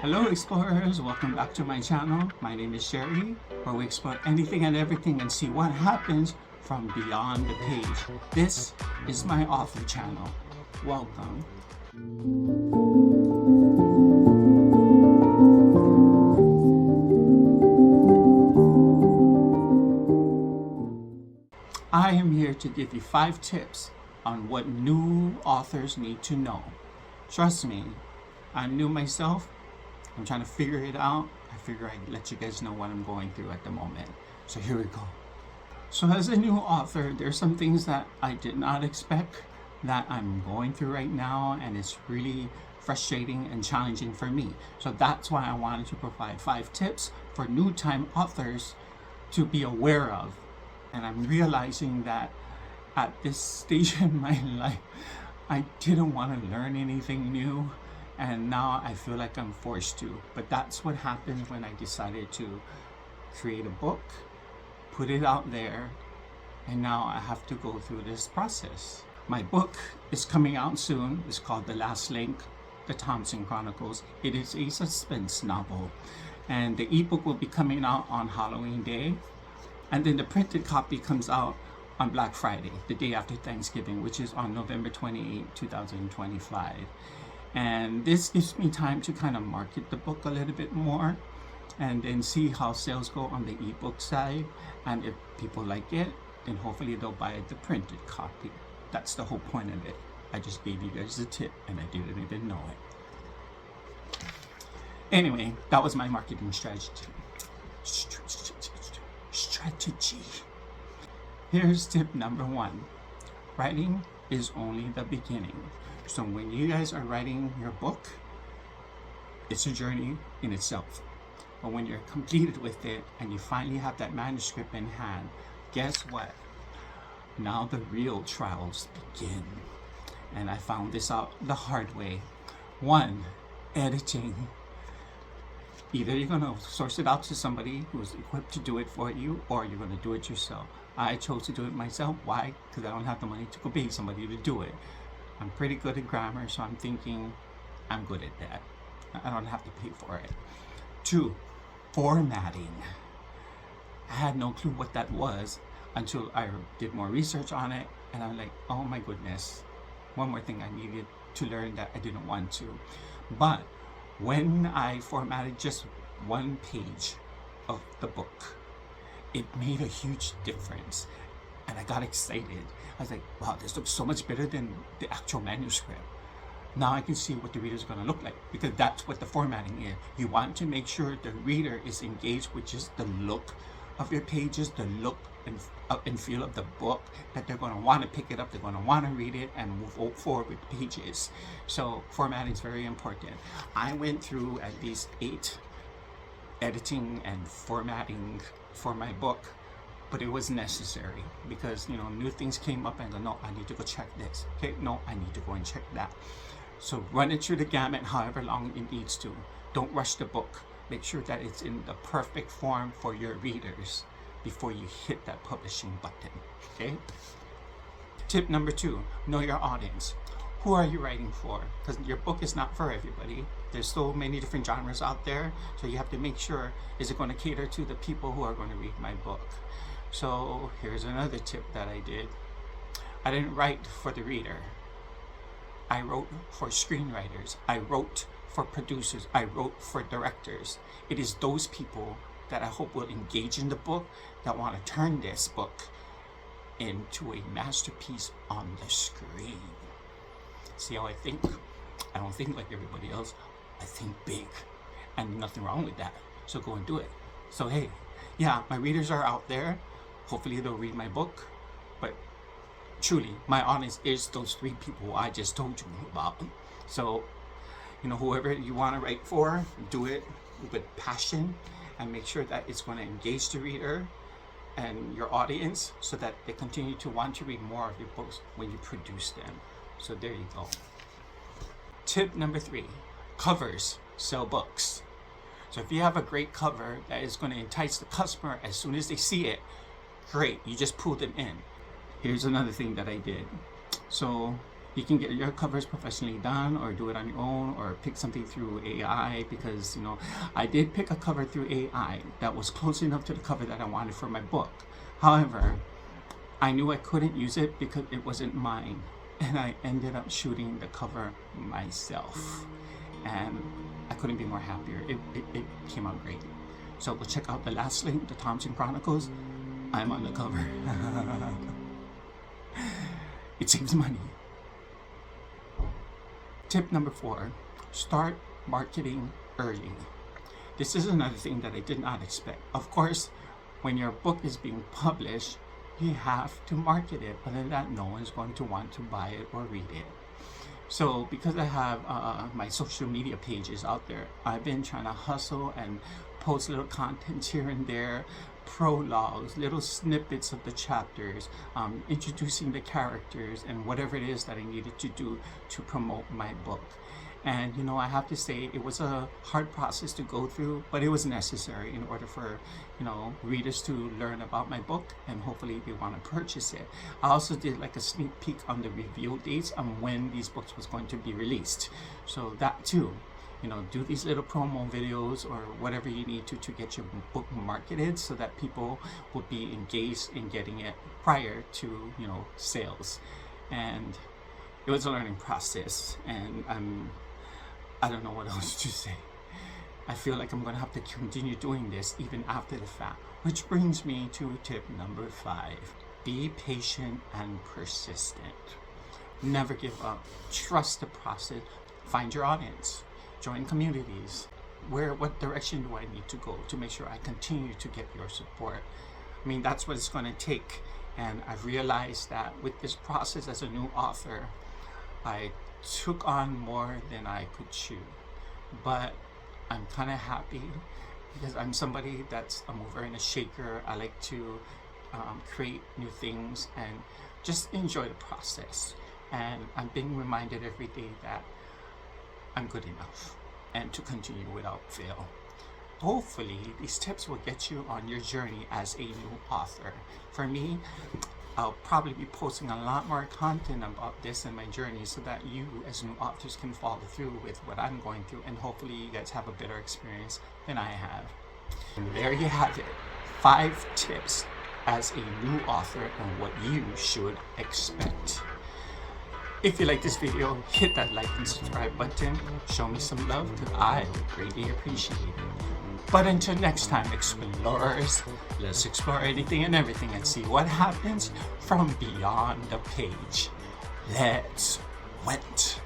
Hello explorers, welcome back to my channel. My name is Sherry, where we explore anything and everything and see what happens from beyond the page. This is my author channel. Welcome. I am here to give you 5 tips on what new authors need to know. Trust me, I'm new myself. I'm trying to figure it out. I figure I'd let you guys know what I'm going through at the moment. So here we go. So as a new author, there's some things that I did not expect that I'm going through right now, and it's really frustrating and challenging for me. So that's why I wanted to provide 5 tips for new time authors to be aware of. And I'm realizing that at this stage in my life, I didn't want to learn anything new. And now I feel like I'm forced to. But that's what happened when I decided to create a book, put it out there, and now I have to go through this process. My book is coming out soon. It's called The Last Link, The Thompson Chronicles. It is a suspense novel. And the ebook will be coming out on Halloween Day. And then the printed copy comes out on Black Friday, the day after Thanksgiving, which is on November 28, 2025. And this gives me time to kind of market the book a little bit more and then see how sales go on the ebook side. And if people like it, then hopefully they'll buy the printed copy. That's the whole point of it. I just gave you guys a tip and I didn't even know it. Anyway, that was my marketing strategy. Here's tip number 1. Writing is only the beginning. So when you guys are writing your book, it's a journey in itself. But when you're completed with it and you finally have that manuscript in hand, guess what? Now the real trials begin. And I found this out the hard way. 1, editing. Either you're going to source it out to somebody who's equipped to do it for you, or you're going to do it yourself. I chose to do it myself. Why? Because I don't have the money to go pay somebody to do it. I'm pretty good at grammar, so I'm thinking I'm good at that. I don't have to pay for it. 2, formatting. I had no clue what that was until I did more research on it, and I'm like, oh my goodness. One more thing I needed to learn that I didn't want to. But when I formatted just 1 page of the book, it made a huge difference. And I got excited. I was like, wow, this looks so much better than the actual manuscript. Now I can see what the reader's going to look like, because that's what the formatting is. You want to make sure the reader is engaged with just the look of your pages, the look and feel of the book, that they're going to want to pick it up, they're going to want to read it and move forward with pages. So formatting is very important. I went through at least 8 editing and formatting for my book. But it was necessary because, new things came up and I go, no, I need to go check this. Okay, no, I need to go and check that. So run it through the gamut however long it needs to. Don't rush the book. Make sure that it's in the perfect form for your readers before you hit that publishing button. Okay? Tip number 2, know your audience. Who are you writing for? Because your book is not for everybody. There's so many different genres out there. So you have to make sure, is it going to cater to the people who are going to read my book? So here's another tip that I did. I didn't write for the reader. I wrote for screenwriters. I wrote for producers. I wrote for directors. It is those people that I hope will engage in the book, that want to turn this book into a masterpiece on the screen. See how I think? I don't think like everybody else. I think big. And nothing wrong with that. So go and do it. So hey, yeah, my readers are out there. Hopefully they'll read my book, but truly, my audience is those 3 people I just told you about. So, whoever you want to write for, do it with passion and make sure that it's going to engage the reader and your audience so that they continue to want to read more of your books when you produce them. So there you go. Tip number 3, covers sell books. So if you have a great cover that is going to entice the customer as soon as they see it, great, you just pull them in. Here's another thing that I did. So You can get your covers professionally done or do it on your own or pick something through AI, because I did pick a cover through AI that was close enough to the cover that I wanted for my book. However, I knew I couldn't use it because it wasn't mine, and I ended up shooting the cover myself, and I couldn't be more happier. It came out great. So go check out the last link, the Thompson Chronicles. I'm on the cover. It saves money. Tip number 4, start marketing early. This is another thing that I did not expect. Of course, when your book is being published, you have to market it. Other than that, no one's going to want to buy it or read it. So because I have my social media pages out there, I've been trying to hustle and post little content here and there, prologues, little snippets of the chapters, introducing the characters and whatever it is that I needed to do to promote my book. And I have to say it was a hard process to go through, but it was necessary in order for readers to learn about my book, and hopefully they want to purchase it. I also did like a sneak peek on the reveal dates on when these books was going to be released, so that too, do these little promo videos or whatever you need to get your book marketed, so that people will be engaged in getting it prior to sales. And it was a learning process, and I don't know what else to say. I feel like I'm going to have to continue doing this even after the fact. Which brings me to tip number 5. Be patient and persistent. Never give up. Trust the process. Find your audience. Join communities. What direction do I need to go to make sure I continue to get your support? I mean, that's what it's going to take. And I've realized that with this process as a new author, I took on more than I could chew, but I'm kind of happy because I'm somebody that's a mover and a shaker. I like to create new things and just enjoy the process, and I'm being reminded every day that I'm good enough and to continue without fail. Hopefully these tips will get you on your journey as a new author. For me, I'll probably be posting a lot more content about this in my journey, so that you as new authors can follow through with what I'm going through, and hopefully you guys have a better experience than I have. And there you have it, 5 tips as a new author and what you should expect. If you like this video, hit that like and subscribe button. Show me some love, because I would greatly appreciate it. But until next time, explorers, let's explore anything and everything and see what happens from beyond the page. Let's went.